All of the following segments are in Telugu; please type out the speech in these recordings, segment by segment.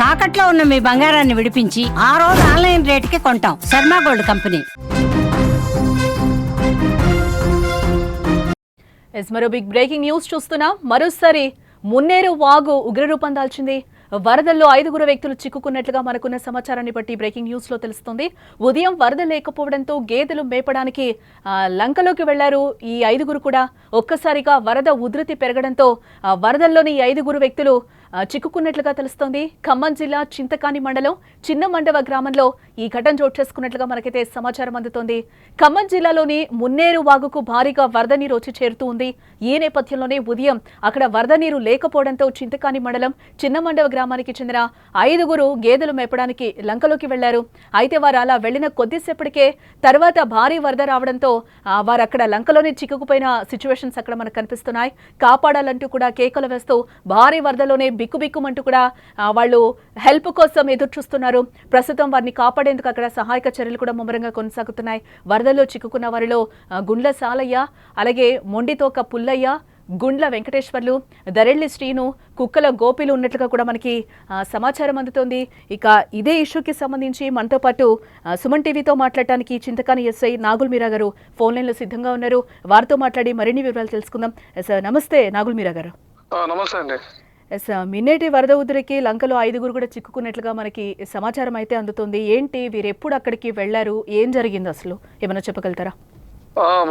తాకట్లో ఉన్న మీ బంగారాన్ని విడిపించి ఆ రోజు ఆన్లైన్ రేటుకి కొంటాం. Sharma gold company. మరో బిగ్ బ్రేకింగ్ న్యూస్ చూస్తున్నాం. మరోసారి మున్నేరు వాగు ఉగ్రరూపం దాల్చింది. వరదల్లో 5 వ్యక్తులు చిక్కుకున్నట్లుగా మనకున్న సమాచారాన్ని బట్టి బ్రేకింగ్ న్యూస్ లో తెలుస్తుంది. ఉదయం వరద లేకపోవడంతో గేదెలు మేపడానికి లంకలోకి వెళ్లారు ఈ 5 కూడా. ఒక్కసారిగా వరద ఉధృతి పెరగడంతో వరదల్లోని 5 వ్యక్తులు చిక్కుకున్నట్లుగా తెలుస్తోంది. ఖమ్మం జిల్లా చింతకాని మండలం చిన్న మండవ గ్రామంలో ఈ ఘటన చోటు చేసుకున్నట్లుగా మనకైతే సమాచారం అందుతోంది. ఖమ్మం జిల్లాలోని మున్నేరు వాగుకు భారీగా వరద నీరు వచ్చి చేరుతూ ఉంది. ఈ నేపథ్యంలోనే ఉదయం అక్కడ వరద నీరు లేకపోవడంతో చింతకాని మండలం చిన్న మండవ గ్రామానికి చెందిన 5 గేదెలు మేపడానికి లంకలోకి వెళ్లారు. అయితే వారు అలా వెళ్లిన కొద్దిసేపటికే తర్వాత భారీ వరద రావడంతో వారు అక్కడ లంకలోనే చిక్కుకుపోయిన సిచ్యువేషన్స్ అక్కడ మనకు కనిపిస్తున్నాయి. కాపాడాలంటూ కూడా కేకలు వేస్తూ భారీ వరదలోనే బిక్కుబిక్కుమంటూ కూడా వాళ్ళు హెల్ప్ కోసం ఎదురు చూస్తున్నారు. ప్రస్తుతం వారిని కాపాడేందుకు అక్కడ సహాయక చర్యలు కూడా ముమ్మరంగా కొనసాగుతున్నాయి. వరదల్లో చిక్కుకున్న వారిలో గుండ్ల సాలయ్య, అలాగే మొండితోక పుల్లయ్య, గుండ్ల వెంకటేశ్వర్లు, దరెళ్లి శ్రీను, కుక్కల గోపిలు ఉన్నట్లుగా కూడా మనకి సమాచారం అందుతోంది. ఇక ఇదే ఇష్యూకి సంబంధించి మనతో పాటు సుమన్ టీవీతో మాట్లాడటానికి చింతకాని ఎస్ఐ నాగుల్ మీరా గారు ఫోన్ లైన్లో సిద్ధంగా ఉన్నారు. వారితో మాట్లాడి మరిన్ని వివరాలు తెలుసుకుందాం. సార్ నమస్తే నాగుల్ మీరా గారు. నమస్తే అండి. మిన్నేటి వరద ఉధృతికి లంకలో 5 కూడా చిక్కుకున్నట్లుగా మనకి సమాచారం అయితే అందుతుంది. ఏంటి వీరు ఎప్పుడు అక్కడికి వెళ్లారు, ఏం జరిగింది అసలు ఏమైనా చెప్పగలుగుతారా?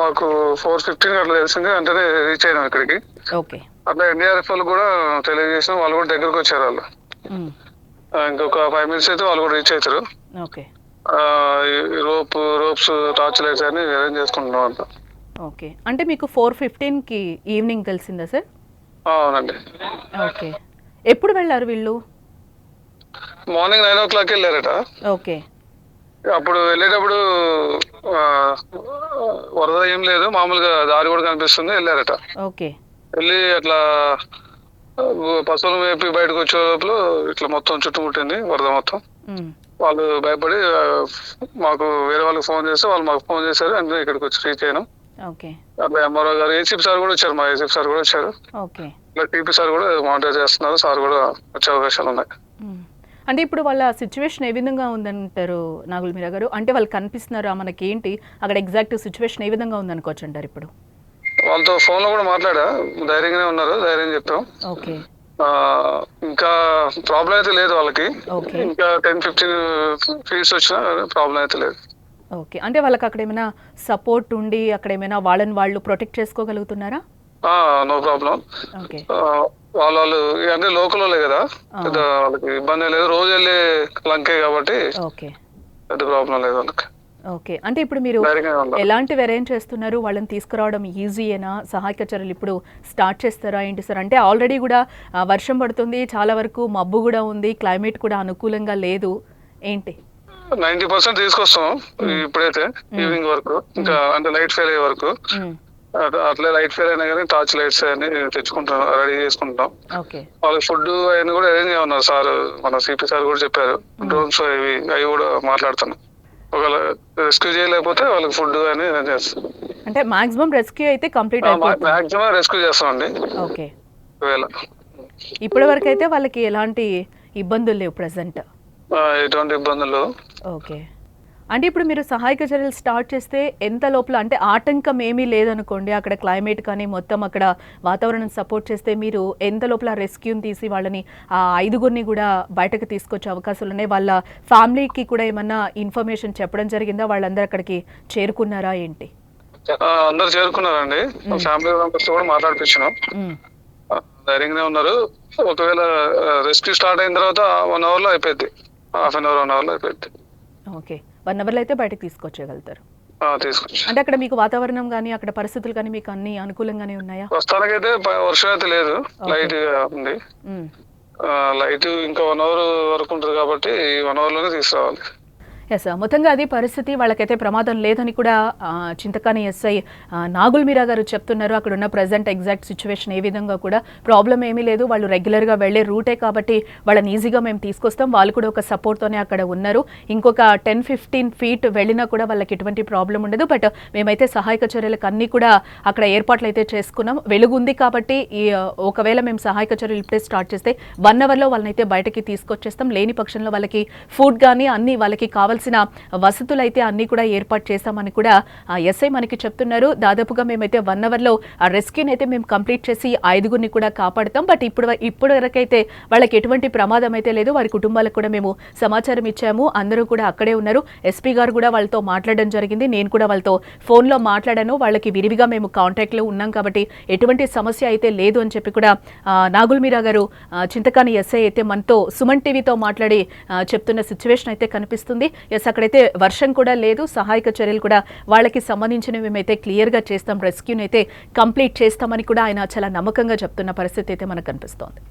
మాకు 4:15 అట్లా తెలిసింది, అంటేనే రీచ్ అయినాం ఇక్కడికి. ఓకే. అట్లా ఎన్డీఆర్ఎఫ్ వాళ్ళు కూడా తెలియజేసాం, వాళ్ళు కూడా దగ్గరకు వచ్చారు. వాళ్ళు ఇంకొక 5 minutes అయితే వాళ్ళు కూడా రీచ్ అవుతారు. ఓకే. రోప్స్ టార్చ్ లైట్స్ అని అరేంజ్ చేసుకుంటున్నాం అంట. ఓకే. అంటే మీకు 4:15కి ఈవినింగ్ తెలిసిందా సార్? అవునండి. ఓకే. ఎప్పుడు వెళ్ళారు వీళ్ళు? Morning 9 o'clock వెళ్ళారట. ఓకే. అప్పుడు వెళ్ళేటప్పుడు వరద ఏం లేదు, మామూలుగా దారి కూడా కనిపిస్తుంది, వెళ్ళారట. ఓకే. వెళ్ళి అట్లా పశువులు మేపి బయటకు వచ్చే లోపల ఇట్లా మొత్తం చుట్టుముట్టింది వరద మొత్తం. వాళ్ళు భయపడి మాకు వేరే వాళ్ళకి ఫోన్ చేస్తే వాళ్ళు మాకు ఫోన్ చేశారు, అంటే ఇక్కడికి వచ్చి రీచ్ అయినాం. అట్లా ఎంఆర్ఓ గారు, ఏసీపీ సార్ కూడా వచ్చారు, మా ఏసీపీ సార్ కూడా వచ్చారు. ఇట్లా టీపీ సార్ కూడా మానిటర్ చేస్తున్నారు, సార్ కూడా వచ్చే అవకాశాలు ఉన్నాయి. అంటే ఇప్పుడు వాళ్ళ సిచ్యువేషన్ ఏ విధంగా ఉందంటారు నాగుల్ మీరా గారు? అంటే వాళ్ళు కనిపిస్తున్నారా మనకి? ఏంటి అక్కడ ఎగ్జాక్ట్ సిచ్యువేషన్ ఏ విధంగా ఉందనుకోవచ్చు అంటారు? ఇప్పుడు వాళ్ళతో ఫోన్ లో కూడా మాట్లాడా, ధైర్యంగానే ఉన్నారు, ధైర్యం చెప్పాం. ఓకే. ఇంకా ప్రాబ్లం అయితే లేదు వాళ్ళకి. ఇంకా 10-15 feet వచ్చినా ప్రాబ్లం అయితే లేదు. ఓకే. అంటే వాళ్ళకి అక్కడ ఏమైనా సపోర్ట్ ఉండి అక్కడ ఏమైనా వాళ్ళని వాళ్ళు ప్రొటెక్ట్ చేసుకోగలుగుతున్నారా? No problem. వాళ్ళు అంటే లోకల్ వాళ్ళే కదా, పెద్ద వాళ్ళకి ఇబ్బంది లేదు, రోజు వెళ్ళే లంకే కాబట్టి పెద్ద ప్రాబ్లం లేదు వాళ్ళకి. ఓకే. అంటే ఇప్పుడు మీరు ఎలాంటివి అరేంజ్ చేస్తున్నారు? వాళ్ళని తీసుకురావడం ఈజీయేనా? సహాయక చర్యలు ఇప్పుడు స్టార్ట్ చేస్తారా ఏంటి సార్? అంటే ఆల్రెడీ కూడా వర్షం పడుతుంది, చాలా వరకు మబ్బు కూడా ఉంది, క్లైమేట్ కూడా అనుకూలంగా లేదు, ఏంటి? 90% తీసుకొస్తాం ఇప్పుడైతే, ఈవినింగ్ వరకు, ఇంకా అంటే లైట్ ఫెయిల్ అయ్యే వరకు. అట్లే లైట్ ఫెయిల్ అయినా కానీ టార్చ్ లైట్స్ అన్ని తెచ్చుకుంటాం, రెడీ చేసుకుంటాం. వాళ్ళకి ఫుడ్ అవన్నీ కూడా అరేంజ్ చేయమన్నారు సార్, మన సిపి సార్ కూడా చెప్పారు. డ్రోన్స్ అవి కూడా మాట్లాడుతున్నాం. ఒకవేళ రెస్క్యూ చేయలేకపోతే వాళ్ళకి ఫుడ్ అని అరేంజ్ చేస్తాం. అంటే మాక్సిమం రెస్క్యూ అయితే కంప్లీట్ అయిపోతుంది. మాక్సిమం రెస్క్యూ చేస్తామండి. ఓకే. ఇప్పటి వరకు అయితే వాళ్ళకి ఎలాంటి ఇబ్బందులు లేవు ప్రెసెంట్? ఎటువంటి ఇబ్బందులు. ఓకే. అంటే ఇప్పుడు మీరు సహాయక చర్యలు స్టార్ట్ చేస్తే ఎంత లోపల, అంటే ఆటంకం ఏమీ లేదనుకోండి, అక్కడ క్లైమేట్ కానీ మొత్తం అక్కడ వాతావరణం సపోర్ట్ చేస్తే మీరు ఎంత లోపల రెస్క్యూని తీసి వాళ్ళని ఆ 5 కూడా బయటకు తీసుకొచ్చే అవకాశాలు ఉన్నాయి? వాళ్ళ ఫ్యామిలీకి కూడా ఏమన్నా ఇన్ఫర్మేషన్ చెప్పడం జరిగిందా? వాళ్ళందరూ అక్కడికి చేరుకున్నారా ఏంటి? అందరు చేరుకున్నారండి, ఫ్యామిలీ మెంబర్స్ కూడా మాట్లాడిపించినాం, ధైర్యంగానే ఉన్నారు. ఒకవేళ రెస్క్యూ స్టార్ట్ అయిన తర్వాత 1 hour లో అయిపోయింది, హాఫ్ అన్ అవర్ 1 hour లో అయిపోయింది. ఓకే. 1 hour లో అయితే బయటకు తీసుకొచ్చేయగలుగుతారు. అంటే అక్కడ మీకు వాతావరణం కానీ అక్కడ పరిస్థితులు కానీ మీకు అన్ని అనుకూలంగానే ఉన్నాయా? ప్రస్తుతానికైతే వర్షం అయితే లేదు, లైట్ గా ఉంది. లైట్ ఇంకా 1 hour వరకు ఉంటుంది కాబట్టి 1 hour లోనే తీసుకురావాలి. ఎస్ మొత్తంగా అది పరిస్థితి. వాళ్ళకైతే ప్రమాదం లేదని కూడా చింతకాని ఎస్ఐ నాగుల్ మీరా గారు చెప్తున్నారు. అక్కడ ఉన్న ప్రజెంట్ ఎగ్జాక్ట్ సిచ్యువేషన్ ఏ విధంగా కూడా ప్రాబ్లం ఏమీ లేదు. వాళ్ళు రెగ్యులర్గా వెళ్లే రూటే కాబట్టి వాళ్ళని ఈజీగా మేము తీసుకొస్తాం. వాళ్ళు కూడా ఒక సపోర్ట్తోనే అక్కడ ఉన్నారు. ఇంకొక 10-15 ఫీట్ వెళ్ళినా కూడా వాళ్ళకి ఎటువంటి ప్రాబ్లం ఉండదు. బట్ మేమైతే సహాయక చర్యలకు అన్నీ కూడా అక్కడ ఏర్పాట్లు అయితే చేసుకున్నాం. వెలుగు ఉంది కాబట్టి ఒకవేళ మేము సహాయక చర్యలు ఇప్పుడే స్టార్ట్ చేస్తే 1 అవర్లో వాళ్ళనైతే బయటకి తీసుకొచ్చేస్తాం. లేని పక్షంలో వాళ్ళకి ఫుడ్ కానీ అన్ని వాళ్ళకి కావాల్సిన వసతులు అయితే అన్ని కూడా ఏర్పాటు చేస్తామని కూడా ఎస్ఐ మనకి చెప్తున్నారు. దాదాపుగా మేమైతే 1 అవర్లో ఆ రెస్క్యూని అయితే మేము కంప్లీట్ చేసి 5గురిని కూడా కాపాడుతాం. బట్ ఇప్పుడు వరకైతే వాళ్ళకి ఎటువంటి ప్రమాదం అయితే లేదు. వారి కుటుంబాలకు కూడా మేము సమాచారం ఇచ్చాము. అందరూ కూడా అక్కడే ఉన్నారు. ఎస్పీ గారు కూడా వాళ్ళతో మాట్లాడడం జరిగింది. నేను కూడా వాళ్ళతో ఫోన్లో మాట్లాడాను. వాళ్ళకి విరివిగా మేము కాంటాక్ట్లో ఉన్నాం కాబట్టి ఎటువంటి సమస్య అయితే లేదు అని చెప్పి కూడా నాగుల్ మీరా గారు చింతకాని ఎస్ఐ అయితే మనతో సుమన్ టీవీతో మాట్లాడి చెప్తున్న సిచ్యువేషన్ అయితే కనిపిస్తుంది. ఎస్ అక్కడైతే వర్షం కూడా లేదు. సహాయక చర్యలు కూడా వాళ్ళకి సంబంధించినవి మేమైతే క్లియర్గా చేస్తాం. రెస్క్యూని అయితే కంప్లీట్ చేస్తామని కూడా ఆయన చాలా నమ్మకంగా చెప్తున్న పరిస్థితి అయితే మనకు కనిపిస్తోంది.